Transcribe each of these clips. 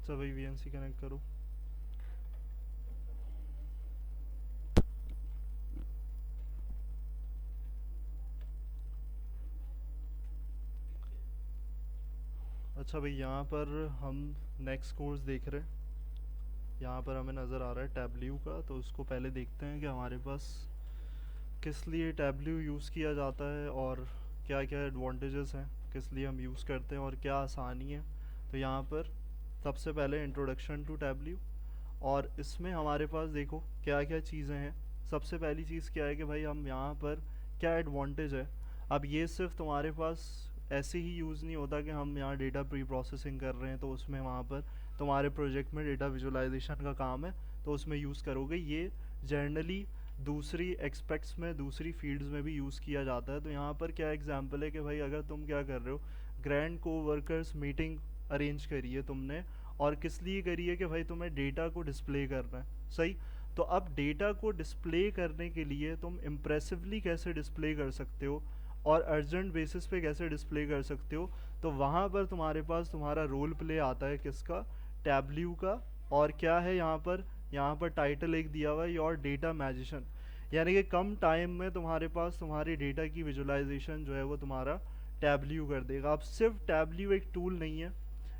अच्छा भाई VNC connect करो। अच्छा भाई यहाँ पर हम नेक्स्ट कोर्स देख रहे हैं। यहाँ पर हमें नज़र आ रहा है टैबल्यू का, तो उसको पहले देखते हैं कि हमारे पास किस लिए टैबल्यू यूज़ किया जाता है और क्या क्या एडवांटेजेस हैं, किस लिए हम यूज़ करते हैं और क्या आसानी है। तो यहाँ पर सबसे पहले इंट्रोडक्शन टू टैबल्यू, और इसमें हमारे पास देखो क्या क्या चीज़ें हैं। सबसे पहली चीज़ क्या है कि भाई हम यहाँ पर क्या एडवांटेज है। अब ये सिर्फ तुम्हारे पास ऐसे ही यूज़ नहीं होता कि हम यहाँ डेटा प्री प्रोसेसिंग कर रहे हैं तो उसमें वहाँ पर तुम्हारे प्रोजेक्ट में डेटा विजुअलाइजेशन का काम है तो उसमें यूज़ करोगे। ये जनरली दूसरी एक्सपेक्ट्स में, दूसरी फील्ड्स में भी यूज़ किया जाता है। तो यहाँ पर क्या एग्जांपल है कि भाई अगर तुम क्या कर रहे हो, ग्रैंड को वर्कर्स मीटिंग अरेंज करी है तुमने, और किस लिए करी है कि भाई तुम्हें डेटा को डिस्प्ले करना है, सही। तो अब डेटा को डिस्प्ले करने के लिए तुम इम्प्रेसिवली कैसे डिस्प्ले कर सकते हो और अर्जेंट बेसिस पे कैसे डिस्प्ले कर सकते हो, तो वहाँ पर तुम्हारे पास तुम्हारा रोल प्ले आता है किसका, टैबल्यू का। और क्या है यहाँ पर टाइटल एक दिया हुआ है, योर डेटा मैजिशियन, यानी कि कम टाइम में तुम्हारे पास तुम्हारी डेटा की विजुअलाइजेशन जो है वो तुम्हारा टैबल्यू कर देगा। अब सिर्फ टैबल्यू एक टूल नहीं है,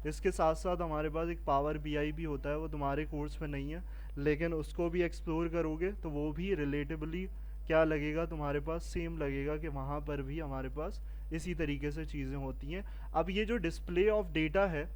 इसके साथ साथ हमारे पास एक पावर बीआई भी होता है, वो तुम्हारे कोर्स में नहीं है लेकिन उसको भी एक्सप्लोर करोगे तो वो भी रिलेटिवली क्या लगेगा तुम्हारे पास, सेम लगेगा कि वहाँ पर भी हमारे पास इसी तरीके से चीज़ें होती हैं। अब ये जो डिस्प्ले ऑफ डेटा है,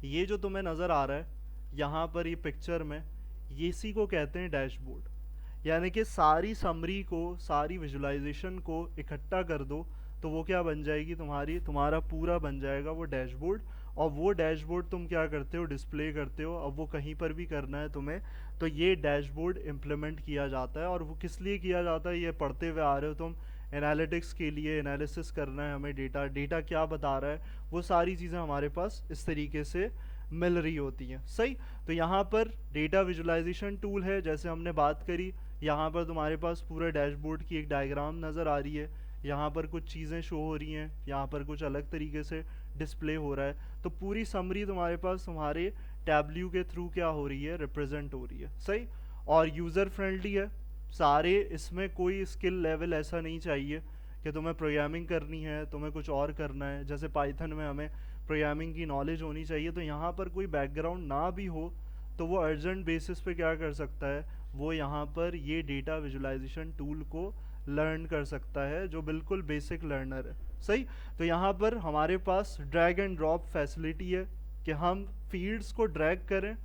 ये जो तुम्हें नज़र आ रहा है यहाँ पर ये पिक्चर में, ये इसी को कहते हैं डैशबोर्ड। यानी कि सारी समरी को, सारी विजुअलाइजेशन को इकट्ठा कर दो तो वो क्या बन जाएगी, तुम्हारा पूरा बन जाएगा वो डैशबोर्ड। और वो डैशबोर्ड तुम क्या करते हो, डिस्प्ले करते हो। अब वो कहीं पर भी करना है तुम्हें तो ये डैशबोर्ड इम्प्लीमेंट किया जाता है। और वो किस लिए किया जाता है, ये पढ़ते हुए आ रहे हो तुम, एनालिटिक्स के लिए, एनालिसिस करना है हमें, डेटा क्या बता रहा है, वो सारी चीज़ें हमारे पास इस तरीके से मिल रही होती हैं, सही। तो यहाँ पर डेटा विजुअलाइजेशन टूल है जैसे हमने बात करी। यहाँ पर तुम्हारे पास पूरे डैशबोर्ड की एक डायग्राम नज़र आ रही है, यहाँ पर कुछ चीज़ें शो हो रही हैं, यहाँ पर कुछ अलग तरीके से डिस्प्ले हो रहा है। तो पूरी समरी तुम्हारे पास तुम्हारे टैबल्यू के थ्रू क्या हो रही है, रिप्रेजेंट हो रही है, सही। और यूज़र फ्रेंडली है सारे, इसमें कोई स्किल लेवल ऐसा नहीं चाहिए कि तुम्हें प्रोग्रामिंग करनी है, तुम्हें कुछ और करना है। जैसे पाइथन में हमें प्रोग्रामिंग की नॉलेज होनी चाहिए, तो यहाँ पर कोई बैकग्राउंड ना भी हो तो वो अर्जेंट बेसिस पे क्या कर सकता है, वो यहाँ पर ये डेटा विजुअलाइजेशन टूल को लर्न कर सकता है, जो बिल्कुल बेसिक लर्नर है, सही। तो यहाँ पर हमारे पास ड्रैग एंड ड्रॉप फैसिलिटी है कि हम फील्ड्स को ड्रैग करें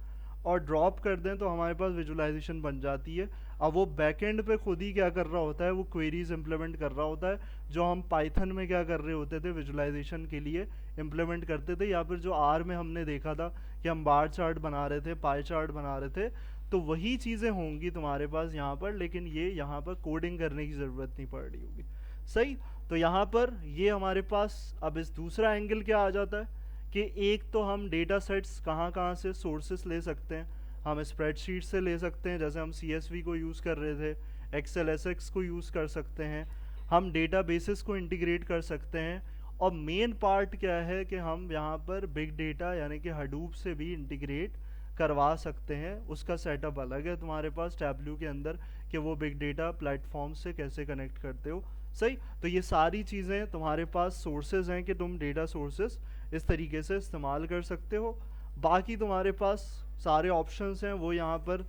और ड्रॉप कर दें तो हमारे पास विजुअलाइजेशन बन जाती है। अब वो बैकएंड पे खुद ही क्या कर रहा होता है, वो क्वेरीज इंप्लीमेंट कर रहा होता है, जो हम पाइथन में क्या कर रहे होते थे, विजुअलाइजेशन के लिए इम्प्लीमेंट करते थे। या फिर जो आर में हमने देखा था कि हम बार चार्ट बना रहे थे, पाई चार्ट बना रहे थे, तो वही चीज़ें होंगी तुम्हारे पास यहाँ पर, लेकिन ये यहाँ पर कोडिंग करने की ज़रूरत नहीं पड़ रही होगी, सही। तो यहाँ पर ये हमारे पास अब इस दूसरा एंगल क्या आ जाता है कि एक तो हम डेटा सेट्स कहाँ कहाँ से सोर्सेस ले सकते हैं, हम स्प्रेडशीट से ले सकते हैं जैसे हम CSV को यूज़ कर रहे थे, एक्सेल SX को यूज़ कर सकते हैं, हम डेटा बेसिस को इंटीग्रेट कर सकते हैं। और मेन पार्ट क्या है कि हम यहाँ पर बिग डेटा यानी कि हडूप से भी इंटीग्रेट करवा सकते हैं। उसका सेटअप अलग है तुम्हारे पास टैबल्यू के अंदर कि वो बिग डेटा प्लेटफॉर्म से कैसे कनेक्ट करते हो, सही। तो ये सारी चीज़ें तुम्हारे पास सोर्सेज हैं कि तुम डेटा सोर्सेज इस तरीके से इस्तेमाल कर सकते हो। बाकी तुम्हारे पास सारे ऑप्शंस हैं, वो यहाँ पर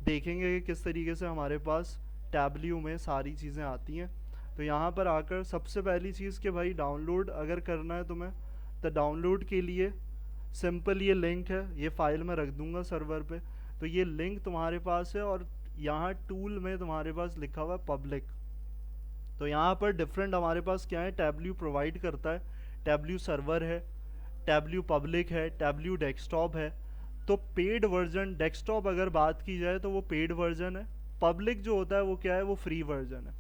देखेंगे कि किस तरीके से हमारे पास टैबल्यू में सारी चीज़ें आती हैं। तो यहाँ पर आकर सबसे पहली चीज़ कि भाई डाउनलोड अगर करना है तुम्हें, तो डाउनलोड के लिए सिंपल ये लिंक है, ये फाइल मैं रख दूंगा सर्वर पे, तो ये लिंक तुम्हारे पास है। और यहाँ टूल में तुम्हारे पास लिखा हुआ है पब्लिक। तो यहाँ पर डिफरेंट हमारे पास क्या है, टैबल्यू प्रोवाइड करता है, टैबल्यू सर्वर है, टैबल्यू पब्लिक है, टैबल्यू डेस्कटॉप है। तो पेड वर्जन डेस्कटॉप अगर बात की जाए तो वो पेड वर्जन है, पब्लिक जो होता है वो क्या है, वो फ्री वर्जन है।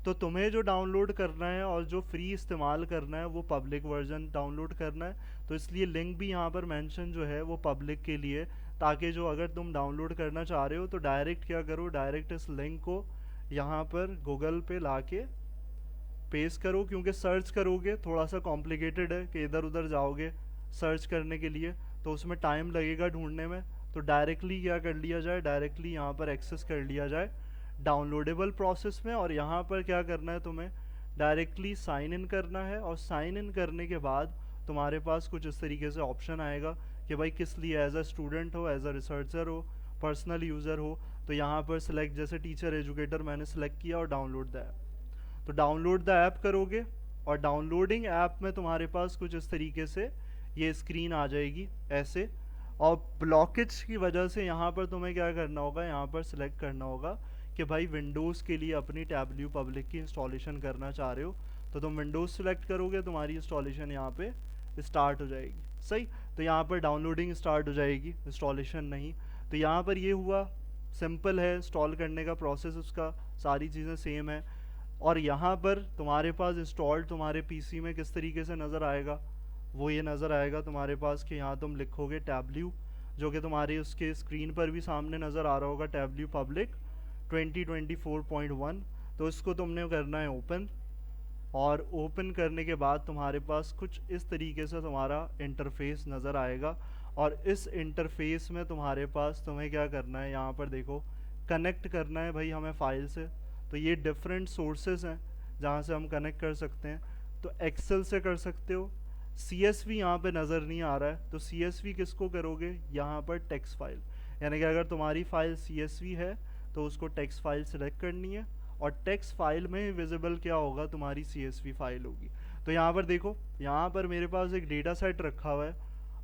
तो तुम्हें जो डाउनलोड करना है और जो फ्री इस्तेमाल करना है वो पब्लिक वर्जन डाउनलोड करना है। तो इसलिए लिंक भी यहाँ पर मेंशन जो है वो पब्लिक के लिए, ताकि जो अगर तुम डाउनलोड करना चाह रहे हो तो डायरेक्ट क्या करो, डायरेक्ट इस लिंक को यहाँ पर गूगल पे लाके पेस्ट करो, क्योंकि सर्च करोगे थोड़ा सा कॉम्प्लिकेटेड है कि इधर उधर जाओगे सर्च करने के लिए, तो उसमें टाइम लगेगा ढूंढने में। तो डायरेक्टली क्या कर लिया जाए, डायरेक्टली यहाँ पर एक्सेस कर लिया जाए डाउनलोडेबल प्रोसेस में। और यहाँ पर क्या करना है, तुम्हें डायरेक्टली साइन इन करना है। और साइन इन करने के बाद तुम्हारे पास कुछ इस तरीके से ऑप्शन आएगा कि भाई किस लिए, एज अ स्टूडेंट हो, एज अ रिसर्चर हो, पर्सनल यूज़र हो। तो यहाँ पर सिलेक्ट, जैसे टीचर एजुकेटर मैंने सेलेक्ट किया, और डाउनलोड द ऐप। तो डाउनलोड द ऐप करोगे, और डाउनलोडिंग ऐप में तुम्हारे पास कुछ इस तरीके से ये स्क्रीन आ जाएगी ऐसे। और ब्लॉकेज की वजह से यहाँ पर तुम्हें क्या करना होगा, यहाँ पर सिलेक्ट करना होगा कि भाई विंडोज़ के लिए अपनी टैबल्यू पब्लिक की इंस्टॉलेशन करना चाह रहे हो। तो तुम विंडोज़ सिलेक्ट करोगे, तुम्हारी इंस्टॉलेशन यहाँ पे स्टार्ट हो जाएगी। सही, तो यहाँ पर डाउनलोडिंग स्टार्ट हो जाएगी, इंस्टॉलेशन नहीं। तो यहाँ पर ये हुआ, सिंपल है इंस्टॉल करने का प्रोसेस, उसका सारी चीज़ें सेम है। और यहाँ पर तुम्हारे पास इंस्टॉल्ड तुम्हारे पीसी में किस तरीके से नज़र आएगा, वो ये नज़र आएगा तुम्हारे पास कि यहाँ तुम लिखोगे टैबल्यू, जो कि तुम्हारी उसके स्क्रीन पर भी सामने नज़र आ रहा होगा, टैबल्यू पब्लिक 2024.1। तो इसको तुमने करना है ओपन। और ओपन करने के बाद तुम्हारे पास कुछ इस तरीके से तुम्हारा इंटरफेस नज़र आएगा। और इस इंटरफेस में तुम्हारे पास तुम्हें क्या करना है, यहाँ पर देखो कनेक्ट करना है भाई हमें फ़ाइल से। तो ये डिफरेंट सोर्सेज हैं जहाँ से हम कनेक्ट कर सकते हैं। तो एक्सेल से कर सकते हो, CSV यहाँ पे नज़र नहीं आ रहा है, तो CSV किसको करोगे, यहाँ पर टेक्स्ट फाइल। यानी कि अगर तुम्हारी फाइल CSV है तो उसको टेक्स्ट फाइल सेलेक्ट करनी है, और टेक्स्ट फाइल में विजिबल क्या होगा, तुम्हारी CSV फाइल होगी। तो यहाँ पर देखो, यहाँ पर मेरे पास एक डेटा सेट रखा हुआ है,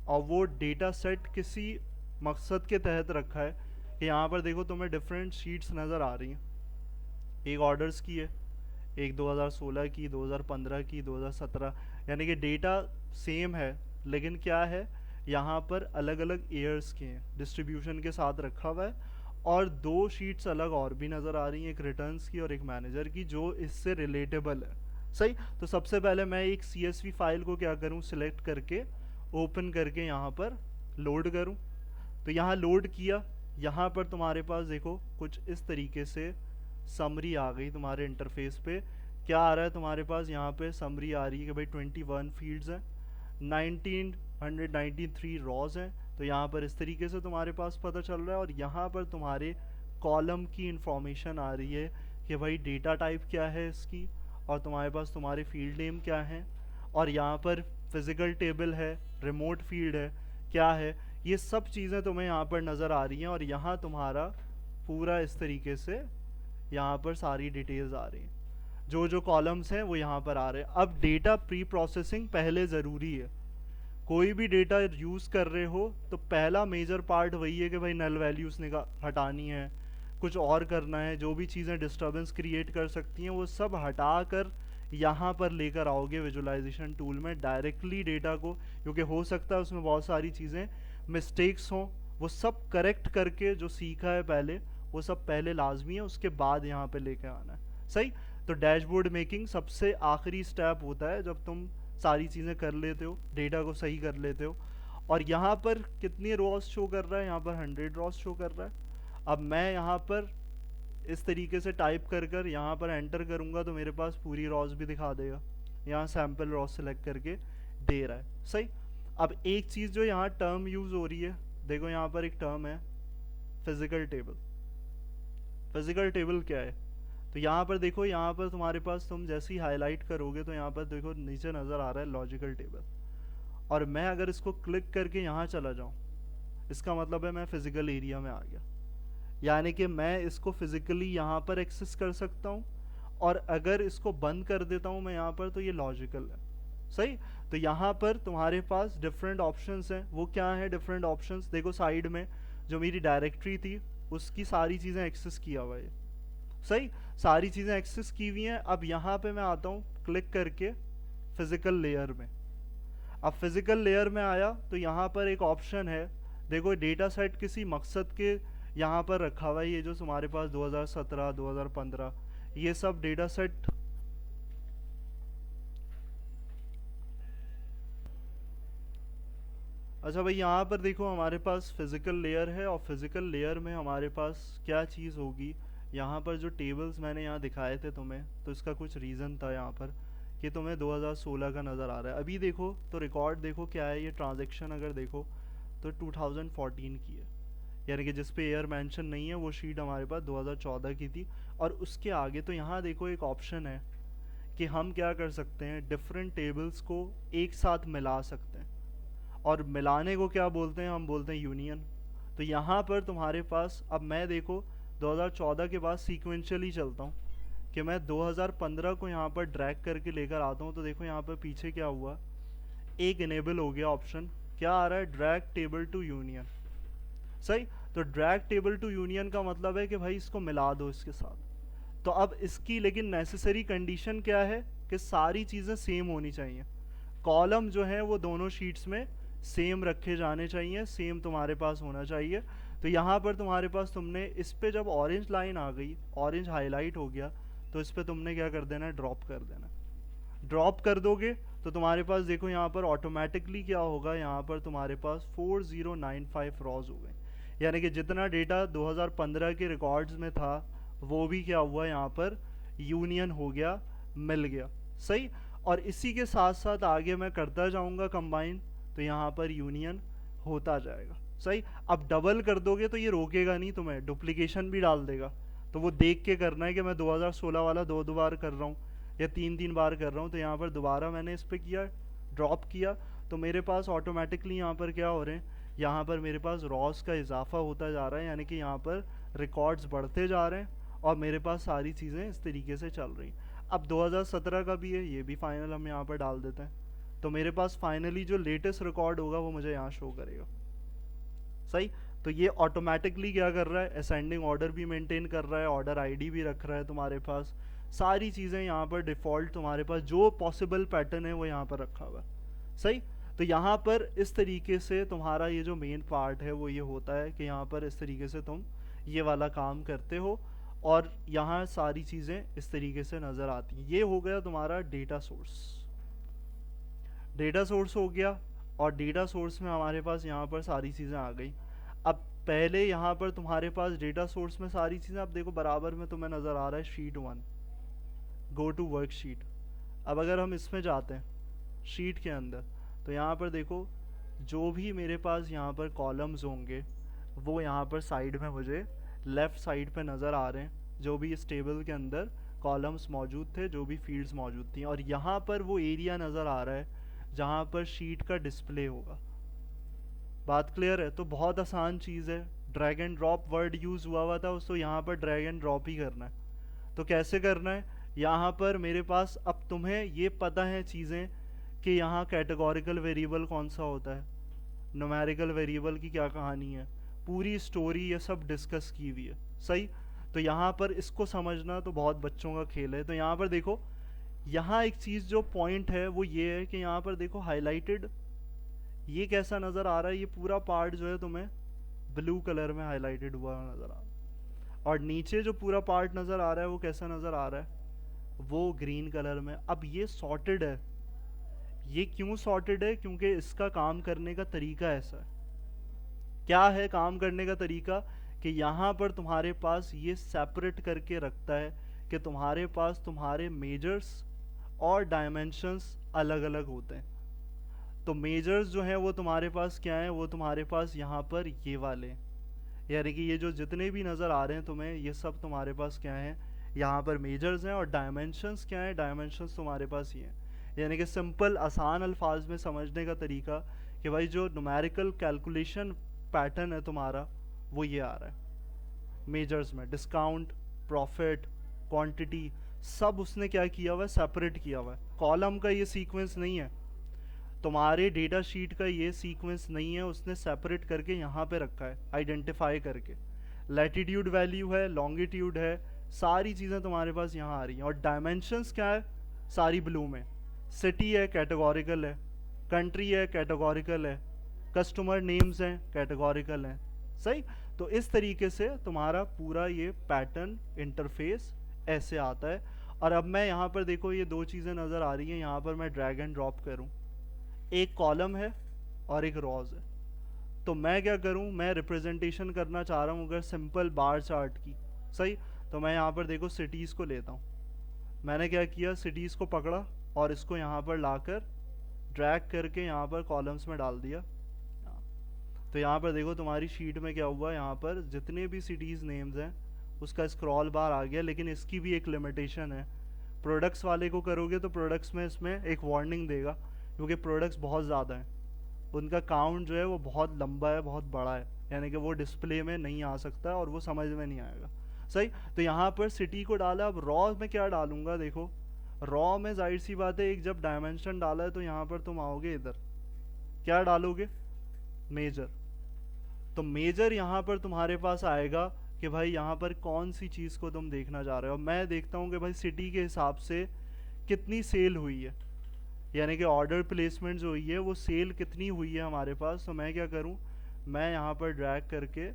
और वो डेटा सेट किसी मकसद के तहत रखा है कि यहाँ पर देखो तुम्हें डिफरेंट शीट्स नज़र आ रही हैं। एक ऑर्डर्स की है, एक 2016 की, 2015 की, 2017, यानी कि डेटा सेम है, लेकिन क्या है, यहाँ पर अलग अलग ईयर्स के हैं, डिस्ट्रीब्यूशन के साथ रखा हुआ है। और दो शीट्स अलग और भी नज़र आ रही हैं, एक रिटर्न्स की और एक मैनेजर की, जो इससे रिलेटेबल है। सही, तो सबसे पहले मैं एक CSV फाइल को क्या करूँ, सिलेक्ट करके ओपन करके यहाँ पर लोड करूँ। तो यहाँ लोड किया, यहाँ पर तुम्हारे पास देखो कुछ इस तरीके से समरी आ गई तुम्हारे इंटरफेस पे। क्या आ रहा है तुम्हारे पास, यहाँ पे समरी आ रही है कि भाई 21 फील्ड्स हैं, 1993 रॉज हैं। तो यहाँ पर इस तरीके से तुम्हारे पास पता चल रहा है। और यहाँ पर तुम्हारे कॉलम की इंफॉर्मेशन आ रही है कि भाई डेटा टाइप क्या है इसकी, और तुम्हारे पास तुम्हारे फील्ड नेम क्या है, और यहाँ पर फिज़िकल टेबल है, रिमोट फील्ड है, क्या है, ये सब चीज़ें तुम्हें यहाँ पर नज़र आ रही हैं। और यहाँ तुम्हारा पूरा इस तरीके से यहाँ पर सारी डिटेल्स आ रही हैं, जो जो कॉलम्स हैं वो यहाँ पर आ रहे हैं। अब डेटा प्री प्रोसेसिंग पहले ज़रूरी है। कोई भी डेटा यूज़ कर रहे हो तो पहला मेजर पार्ट वही है कि भाई नल वैल्यूज़ हटानी है, कुछ और करना है, जो भी चीज़ें डिस्टर्बेंस क्रिएट कर सकती हैं वो सब हटा कर यहाँ पर लेकर आओगे विजुअलाइजेशन टूल में डायरेक्टली डेटा को, क्योंकि हो सकता है उसमें बहुत सारी चीज़ें मिस्टेक्स हों, वो सब करेक्ट करके जो सीखा है पहले वो सब पहले लाजमी है, उसके बाद यहाँ पे लेके आना है। सही, तो डैशबोर्ड मेकिंग सबसे आखिरी स्टेप होता है जब तुम सारी चीज़ें कर लेते हो, डेटा को सही कर लेते हो। और यहाँ पर कितनी रॉस शो कर रहा है, यहाँ पर 100 रॉस शो कर रहा है। अब मैं यहाँ पर इस तरीके से टाइप कर कर यहाँ पर एंटर करूँगा तो मेरे पास पूरी रॉस भी दिखा देगा। यहाँ सैम्पल रॉस सेलेक्ट करके दे रहा है। सही, अब एक चीज़ जो यहाँ टर्म यूज़ हो रही है, देखो यहाँ पर एक टर्म है फिजिकल टेबल। फिजिकल टेबल क्या है, तो यहाँ पर देखो, यहाँ पर तुम्हारे पास तुम जैसे ही हाईलाइट करोगे तो यहाँ पर देखो नीचे नज़र आ रहा है लॉजिकल टेबल। और मैं अगर इसको क्लिक करके यहाँ चला जाऊँ, इसका मतलब है मैं फिज़िकल एरिया में आ गया, यानी कि मैं इसको फिज़िकली यहाँ पर एक्सेस कर सकता हूँ। और अगर इसको बंद कर देता हूँ मैं यहाँ पर, तो ये लॉजिकल है। सही, तो यहाँ पर तुम्हारे पास डिफरेंट ऑप्शंस हैं। वो क्या है डिफरेंट ऑप्शंस, देखो साइड में जो मेरी डायरेक्टरी थी उसकी सारी चीज़ें एक्सेस किया हुआ है। सही, सारी चीज़ें एक्सेस की हुई हैं। अब यहाँ पे मैं आता हूँ क्लिक करके फिज़िकल लेयर में। अब फिज़िकल लेयर में आया तो यहाँ पर एक ऑप्शन है, देखो डेटा सेट किसी मकसद के यहाँ पर रखा हुआ है। ये जो तुम्हारे पास 2017 2015 ये सब डेटा सेट अच्छा भाई, यहाँ पर देखो हमारे पास फिज़िकल लेयर है, और फिज़िकल लेयर में हमारे पास क्या चीज़ होगी, यहाँ पर जो टेबल्स मैंने यहाँ दिखाए थे तुम्हें, तो इसका कुछ रीज़न था यहाँ पर कि तुम्हें 2016 का नज़र आ रहा है। अभी देखो तो रिकॉर्ड देखो क्या है, ये ट्रांजैक्शन अगर देखो तो 2014 की है, यानी कि जिस पे ईयर मेंशन नहीं है वो शीट हमारे पास 2014 की थी। और उसके आगे तो यहाँ देखो एक ऑप्शन है कि हम क्या कर सकते हैं, डिफरेंट टेबल्स को एक साथ मिला सकते हैं, और मिलाने को क्या बोलते हैं, हम बोलते हैं यूनियन। तो यहाँ पर तुम्हारे पास अब मैं देखो 2014 के बाद सीक्वेंशियली चलता हूँ कि मैं 2015 को यहाँ पर ड्रैग करके लेकर आता हूँ। तो देखो यहाँ पर पीछे क्या हुआ, एक इनेबल हो गया ऑप्शन, क्या आ रहा है, ड्रैग टेबल टू यूनियन। सही। तो ड्रैग टेबल टू यूनियन का मतलब है कि भाई इसको मिला दो इसके साथ। तो अब इसकी लेकिन नेसेसरी कंडीशन क्या है कि सारी चीज़ें सेम होनी चाहिए, कॉलम जो है वो दोनों शीट्स में सेम रखे जाने चाहिए, सेम तुम्हारे पास होना चाहिए। तो यहाँ पर तुम्हारे पास तुमने इस पे जब ऑरेंज लाइन आ गई, ऑरेंज हाईलाइट हो गया, तो इस पे तुमने क्या कर देना है, ड्रॉप कर देना। ड्रॉप कर दोगे तो तुम्हारे पास देखो यहाँ पर ऑटोमेटिकली क्या होगा, यहाँ पर तुम्हारे पास 4095 रॉज हो गए, यानी कि जितना डेटा 2015 के रिकॉर्ड्स में था वो भी क्या हुआ, यहाँ पर यूनियन हो गया, मिल गया। सही। और इसी के साथ साथ आगे मैं करता जाऊंगा कंबाइन, तो यहाँ पर यूनियन होता जाएगा। सही। अब डबल कर दोगे तो ये रोकेगा नहीं तुम्हें, डुप्लीकेशन भी डाल देगा। तो वो देख के करना है कि मैं 2016 वाला दो दो बार कर रहा हूँ या तीन तीन बार कर रहा हूँ। तो यहाँ पर दोबारा मैंने इस पर किया, ड्रॉप किया, तो मेरे पास ऑटोमेटिकली यहाँ पर क्या हो रहे हैं, यहाँ पर मेरे पास रॉस का इजाफा होता जा रहा है, यानी कि यहाँ पर रिकॉर्ड्स बढ़ते जा रहे हैं और मेरे पास सारी चीज़ें इस तरीके से चल रही हैं। अब 2017 का भी है, ये भी फाइनल हम यहाँ पर डाल देते हैं, तो मेरे पास फाइनली जो लेटेस्ट रिकॉर्ड होगा वो मुझे यहाँ शो करेगा। सही। तो ये ऑटोमेटिकली क्या कर रहा है, असेंडिंग ऑर्डर भी मेंटेन कर रहा है, ऑर्डर आईडी भी रख रहा है तुम्हारे पास, सारी चीज़ें यहाँ पर डिफ़ॉल्ट तुम्हारे पास जो पॉसिबल पैटर्न है वो यहाँ पर रखा हुआ है। सही। तो यहाँ पर इस तरीके से तुम्हारा ये जो मेन पार्ट है वो ये होता है कि यहाँ पर इस तरीके से तुम ये वाला काम करते हो और यहाँ सारी चीज़ें इस तरीके से नज़र आती हैं। ये हो गया तुम्हारा डेटा सोर्स। डेटा सोर्स हो गया, और डेटा सोर्स में हमारे पास यहाँ पर सारी चीज़ें आ गई। अब पहले यहाँ पर तुम्हारे पास डेटा सोर्स में सारी चीज़ें, अब देखो बराबर में तुम्हें नज़र आ रहा है शीट 1, गो टू वर्कशीट। अब अगर हम इसमें जाते हैं शीट के अंदर, तो यहाँ पर देखो जो भी मेरे पास यहाँ पर कॉलम्स होंगे वो यहाँ पर साइड में मुझे लेफ़्ट साइड पे नज़र आ रहे हैं, जो भी इस टेबल के अंदर कॉलम्स मौजूद थे, जो भी फील्ड्स मौजूद थी। और यहाँ पर वो एरिया नज़र आ रहा है जहाँ पर शीट का डिस्प्ले होगा। बात क्लियर है? तो बहुत आसान चीज़ है, drag and drop word use हुआ था, उसको यहाँ पर ड्रैग एंड ड्रॉप ही करना है। तो कैसे करना है, यहाँ पर मेरे पास अब तुम्हें ये पता है चीज़ें कि यहाँ कैटेगोरिकल वेरिएबल कौन सा होता है, न्यूमेरिकल वेरिएबल की क्या कहानी है, पूरी स्टोरी ये सब डिस्कस की हुई है। सही। तो यहाँ पर इसको समझना तो बहुत बच्चों का खेल है। तो यहाँ पर देखो, यहाँ एक चीज़ जो पॉइंट है वो ये है कि यहाँ पर देखो हाईलाइटेड, ये कैसा नज़र आ रहा है, ये पूरा पार्ट जो है तुम्हें ब्लू कलर में हाईलाइटेड हुआ नज़र आ रहा है, और नीचे जो पूरा पार्ट नज़र आ रहा है वो कैसा नज़र आ रहा है, वो ग्रीन कलर में। अब ये सॉर्टेड है, ये क्यों सॉर्टेड है, क्योंकि इसका काम करने का तरीका ऐसा है। क्या है काम करने का तरीका, कि यहाँ पर तुम्हारे पास ये सेपरेट करके रखता है कि तुम्हारे पास तुम्हारे मेजर्स और डायमेंशंस अलग अलग होते हैं। तो मेजर्स जो हैं वो तुम्हारे पास क्या हैं, वो तुम्हारे पास यहाँ पर ये वाले, यानी कि ये जो जितने भी नज़र आ रहे हैं तुम्हें, ये सब तुम्हारे पास क्या हैं, यहाँ पर मेजर्स हैं। और डायमेंशंस क्या हैं, डायमेंशंस तुम्हारे पास ये हैं। यानी कि सिंपल आसान अल्फाज में समझने का तरीका कि भाई जो न्यूमेरिकल कैलकुलेशन पैटर्न है तुम्हारा वो ये आ रहा है मेजर्स में, डिस्काउंट, प्रॉफिट, क्वांटिटी, सब उसने क्या किया हुआ है, सेपरेट किया हुआ है। कॉलम का ये सीक्वेंस नहीं है, तुम्हारे डेटा शीट का ये सीक्वेंस नहीं है, उसने सेपरेट करके यहाँ पे रखा है आइडेंटिफाई करके। लैटिट्यूड वैल्यू है, लॉन्गिट्यूड है, सारी चीज़ें तुम्हारे पास यहाँ आ रही हैं। और डायमेंशंस क्या है, सारी ब्लू में। सिटी है, कैटेगोरिकल है, कंट्री है, कैटेगोरिकल है, कस्टमर नेम्स हैं, कैटेगोरिकल हैं। सही। तो इस तरीके से तुम्हारा पूरा ये पैटर्न इंटरफेस ऐसे आता है। और अब मैं यहाँ पर देखो ये दो चीज़ें नज़र आ रही हैं, यहाँ पर मैं ड्रैग एंड ड्रॉप करूँ, एक कॉलम है और एक रॉज है। तो मैं क्या करूं, मैं रिप्रेजेंटेशन करना चाह रहा हूं अगर सिंपल बार चार्ट की। सही। तो मैं यहाँ पर देखो सिटीज़ को लेता हूं, मैंने क्या किया, सिटीज़ को पकड़ा और इसको यहाँ पर लाकर ड्रैग करके यहाँ पर कॉलम्स में डाल दिया। तो यहाँ पर देखो तुम्हारी शीट में क्या हुआ, यहाँ पर जितने भी सिटीज़ नेम्स हैं उसका स्क्रॉल बार आ गया, लेकिन इसकी भी एक लिमिटेशन है। प्रोडक्ट्स वाले को करोगे तो प्रोडक्ट्स में इसमें एक वार्निंग देगा, क्योंकि प्रोडक्ट्स बहुत ज़्यादा हैं, उनका काउंट जो है वो बहुत लंबा है, बहुत बड़ा है, यानी कि वो डिस्प्ले में नहीं आ सकता और वो समझ में नहीं आएगा। सही। तो यहाँ पर सिटी को डाला। अब रॉ में क्या डालूंगा, देखो रॉ में जाहिर सी बात है एक जब डायमेंशन डाला है तो यहाँ पर तुम आओगे इधर, क्या डालोगे, मेजर। तो मेजर यहाँ पर तुम्हारे पास आएगा कि भाई यहाँ पर कौन सी चीज़ को तुम देखना चाह रहे हो। मैं देखता हूँ कि भाई सिटी के हिसाब से कितनी सेल हुई है, यानी कि ऑर्डर प्लेसमेंट जो हुई है वो सेल कितनी हुई है हमारे पास। तो मैं क्या करूँ, मैं यहाँ पर ड्रैग करके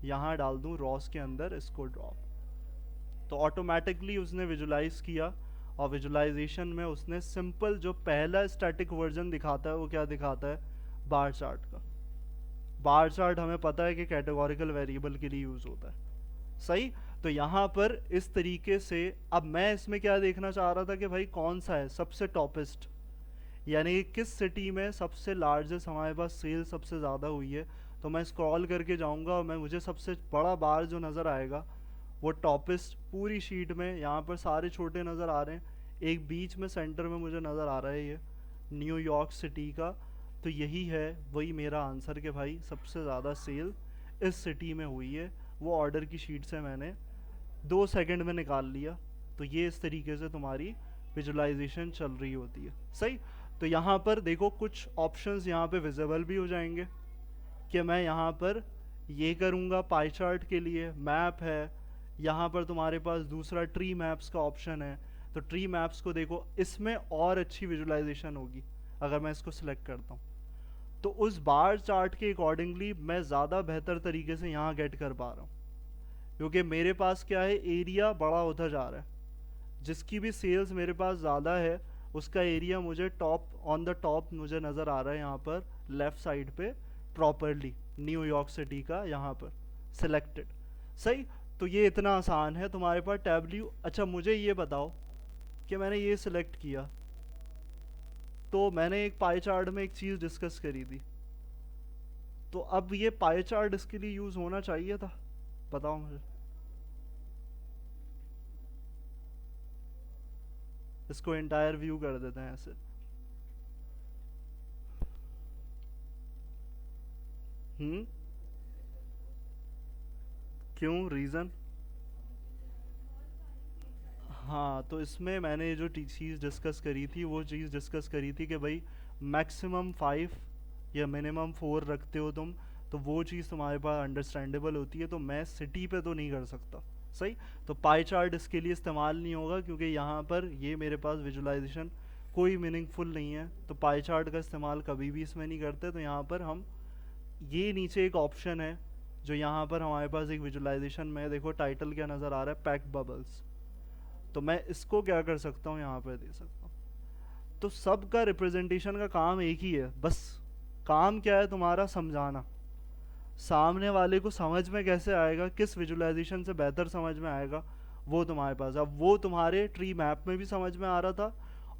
यहाँ डाल दूँ रॉस के अंदर इसको ड्रॉप, तो ऑटोमेटिकली उसने विजुलाइज किया। और विजुलाइजेशन में उसने सिंपल जो पहला स्टैटिक वर्जन दिखाता है वो क्या दिखाता है, बार चार्ट का। बार चार्ट हमें पता है कि कैटेगोरिकल वेरिएबल के लिए यूज़ होता है। सही। तो यहाँ पर इस तरीके से अब मैं इसमें क्या देखना चाह रहा था कि भाई कौन सा है सबसे टॉपेस्ट, यानी किस सिटी में सबसे लार्जेस्ट हमारे पास सेल सबसे ज़्यादा हुई है। तो मैं स्क्रॉल करके जाऊँगा और मैं मुझे सबसे बड़ा बार जो नज़र आएगा वो टॉपेस्ट पूरी शीट में, यहाँ पर सारे छोटे नज़र आ रहे हैं, एक बीच में सेंटर में मुझे नज़र आ रहा है ये न्यूयॉर्क सिटी का। तो यही है वही मेरा आंसर कि भाई सबसे ज़्यादा सेल इस सिटी में हुई है। वो ऑर्डर की शीट से मैंने 2 सेकंड में निकाल लिया। तो ये इस तरीके से तुम्हारी विजुलाइजेशन चल रही होती है। सही। तो यहाँ पर देखो कुछ ऑप्शंस यहाँ पे विजिबल भी हो जाएंगे कि मैं यहाँ पर ये करूँगा पाई चार्ट के लिए, मैप है, यहाँ पर तुम्हारे पास दूसरा ट्री मैप्स का ऑप्शन है। तो ट्री मैप्स को देखो, इसमें और अच्छी विजुलाइजेशन होगी अगर मैं इसको सिलेक्ट करता हूँ, तो उस बार चार्ट के अकॉर्डिंगली मैं ज़्यादा बेहतर तरीके से यहाँ गेट कर पा रहा हूँ, क्योंकि मेरे पास क्या है, एरिया बड़ा होता जा रहा है। जिसकी भी सेल्स मेरे पास ज़्यादा है उसका एरिया मुझे टॉप ऑन द टॉप मुझे नज़र आ रहा है यहाँ पर लेफ़्ट साइड पे प्रॉपरली, न्यूयॉर्क सिटी का यहाँ पर सिलेक्टेड। सही। तो ये इतना आसान है तुम्हारे पास टैब्ल्यू। अच्छा मुझे ये बताओ कि मैंने ये सिलेक्ट किया, तो मैंने एक पाई चार्ट में एक चीज़ डिस्कस करी थी, तो अब ये पाई चार्ट इसके लिए यूज़ होना चाहिए था, बताओ मुझे। इसको एंटायर व्यू कर देते हैं ऐसे। हम्म। क्यों, रीज़न? हाँ, तो इसमें मैंने जो चीज़ डिस्कस करी थी वो चीज़ डिस्कस करी थी कि भाई मैक्सिमम 5 या मिनिमम 4 रखते हो तुम, तो वो चीज़ तुम्हारे पास अंडरस्टैंडेबल होती है। तो मैं सिटी पे तो नहीं कर सकता। सही। तो पाई चार्ट इसके लिए इस्तेमाल नहीं होगा, क्योंकि यहाँ पर ये मेरे पास विजुलाइजेशन कोई मीनिंगफुल नहीं है, तो पाई चार्ट का इस्तेमाल कभी भी इसमें नहीं करते। तो यहाँ पर हम ये नीचे एक ऑप्शन है जो यहाँ पर हमारे पास एक विजुलाइजेशन में, देखो टाइटल क्या नज़र आ रहा है, पैक्ड बबल्स। तो मैं इसको क्या कर सकता हूँ, यहाँ पर दे सकता हूँ। तो सबका रिप्रेजेंटेशन का काम एक ही है, बस काम क्या है तुम्हारा, समझाना। सामने वाले को समझ में कैसे आएगा, किस विजुलाइजेशन से बेहतर समझ में आएगा, वो तुम्हारे पास। अब वो तुम्हारे ट्री मैप में भी समझ में आ रहा था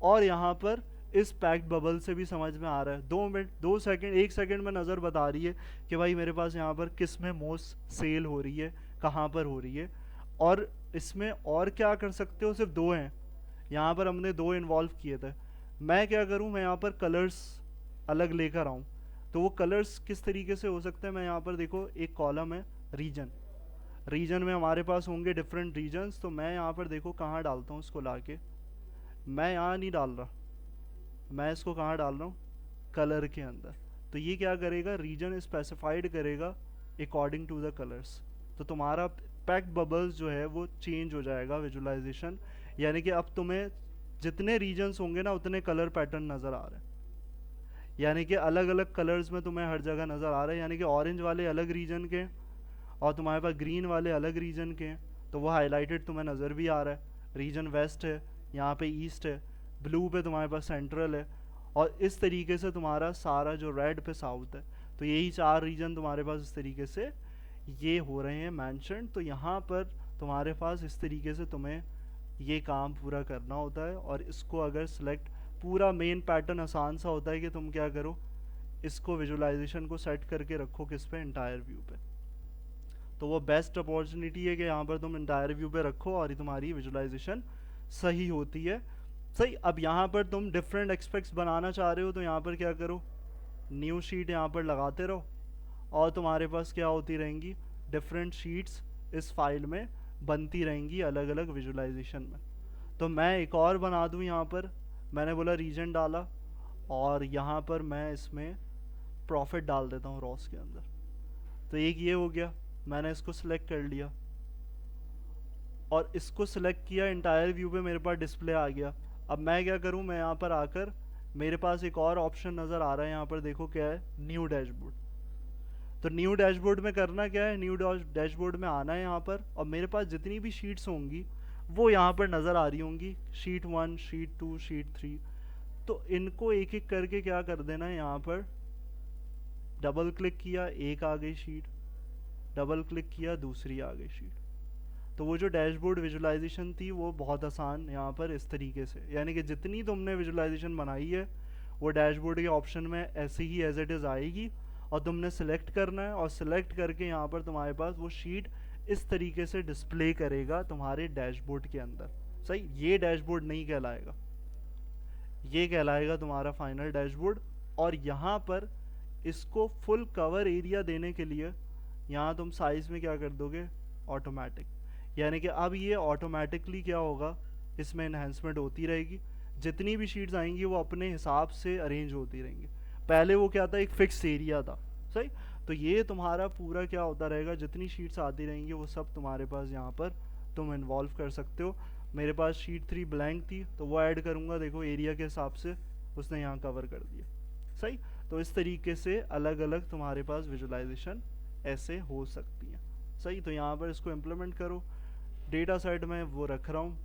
और यहाँ पर इस पैक्ड बबल से भी समझ में आ रहा है। 2 मिनट 2 सेकंड 1 सेकंड में नज़र बता रही है कि भाई मेरे पास यहाँ पर किस में मोस्ट सेल हो रही है, कहाँ पर हो रही है। और इसमें और क्या कर सकते हो, सिर्फ 2 हैं यहाँ पर, हमने 2 इन्वॉल्व किए थे। मैं क्या करूँ, मैं यहाँ पर कलर्स अलग लेकर आऊँ। तो वो कलर्स किस तरीके से हो सकते हैं, मैं यहाँ पर देखो एक कॉलम है रीजन, रीजन में हमारे पास होंगे डिफरेंट रीजन्स। तो मैं यहाँ पर देखो कहाँ डालता हूँ इसको लाके, मैं यहाँ नहीं डाल रहा, मैं इसको कहाँ डाल रहा हूँ, कलर के अंदर। तो ये क्या करेगा, रीजन स्पेसिफाइड करेगा अकॉर्डिंग टू द कलर्स। तो तुम्हारा पैक्ड बबल्स जो है वो चेंज हो जाएगा विजुलाइजेशन, यानी कि अब तुम्हें जितने रीजन्स होंगे ना उतने कलर पैटर्न नज़र आ रहे हैं, यानी कि अलग अलग कलर्स में तुम्हें हर जगह नज़र आ रहा है। यानी कि ऑरेंज वाले अलग रीजन के और तुम्हारे पास ग्रीन वाले अलग रीजन के हैं, तो वो हाईलाइटेड तुम्हें नज़र भी आ रहा है। रीजन वेस्ट है, यहाँ पे ईस्ट है, ब्लू पे तुम्हारे पास सेंट्रल है, और इस तरीके से तुम्हारा सारा जो रेड पे साउथ है। तो यही 4 रीजन तुम्हारे पास इस तरीके से ये हो रहे हैं मैंशन। तो यहाँ पर तुम्हारे पास इस तरीके से तुम्हें ये काम पूरा करना होता है। और इसको अगर सिलेक्ट, पूरा मेन पैटर्न आसान सा होता है कि तुम क्या करो, इसको विजुलाइजेशन को सेट करके रखो किस पे, इंटायर व्यू पे। तो वो बेस्ट अपॉर्चुनिटी है कि यहाँ पर तुम इंटायर व्यू पे रखो और ये तुम्हारी विजुलाइजेशन सही होती है। सही, अब यहाँ पर तुम डिफरेंट एक्सपेक्ट्स बनाना चाह रहे हो तो यहाँ पर क्या करो, न्यू शीट यहाँ पर लगाते रहो और तुम्हारे पास क्या होती रहेंगी, डिफरेंट शीट्स इस फाइल में बनती रहेंगी अलग अलग विजुलाइजेशन में। तो मैं एक और बना दूँ यहाँ पर, मैंने बोला रीजन डाला और यहाँ पर मैं इसमें प्रॉफिट डाल देता हूँ रॉस के अंदर। तो एक ये हो गया, मैंने इसको सिलेक्ट कर लिया और इसको सिलेक्ट किया, इंटायर व्यू पे मेरे पास डिस्प्ले आ गया। अब मैं क्या करूँ, मैं यहाँ पर आकर मेरे पास एक और ऑप्शन नज़र आ रहा है, यहाँ पर देखो क्या है, न्यू डैशबोर्ड। तो न्यू डैशबोर्ड में करना क्या है, न्यू डैशबोर्ड में आना है यहाँ पर और मेरे पास जितनी भी शीट्स होंगी वो यहाँ पर नज़र आ रही होंगी, शीट 1, शीट 2, शीट 3। तो इनको एक एक करके क्या कर देना है, यहाँ पर डबल क्लिक किया, एक आ गई शीट, डबल क्लिक किया, दूसरी आ गई शीट। तो वो जो डैशबोर्ड विजुलाइजेशन थी वो बहुत आसान यहाँ पर इस तरीके से, यानी कि जितनी तुमने विजुलाइजेशन बनाई है वो डैशबोर्ड के ऑप्शन में ऐसे ही एज इट इज़ आएगी और तुमने सेलेक्ट करना है और सेलेक्ट करके यहाँ पर तुम्हारे पास वो शीट इस तरीके से डिस्प्ले करेगा तुम्हारे डैशबोर्ड के अंदर। सही, ये डैशबोर्ड नहीं कहलाएगा, ये कहलाएगा तुम्हारा फाइनल डैशबोर्ड। और यहाँ पर इसको फुल कवर एरिया देने के लिए यहाँ तुम साइज में क्या कर दोगे, ऑटोमेटिक, यानी कि अब ये ऑटोमेटिकली क्या होगा, इसमें इन्हेंसमेंट होती रहेगी, जितनी भी शीट्स आएंगी वो अपने हिसाब से अरेंज होती रहेंगी। पहले वो क्या था, एक फिक्स एरिया था। सही, तो ये तुम्हारा पूरा क्या होता रहेगा, जितनी शीट्स आती रहेंगी वो सब तुम्हारे पास यहाँ पर तुम इन्वॉल्व कर सकते हो। मेरे पास शीट 3 ब्लैंक थी तो वो ऐड करूँगा, देखो एरिया के हिसाब से उसने यहाँ कवर कर दिया। सही, तो इस तरीके से अलग अलग तुम्हारे पास विजुलाइजेशन ऐसे हो सकती हैं। सही, तो यहाँ पर इसको इम्प्लीमेंट करो। डेटा सेट में वो रख रहा हूँ।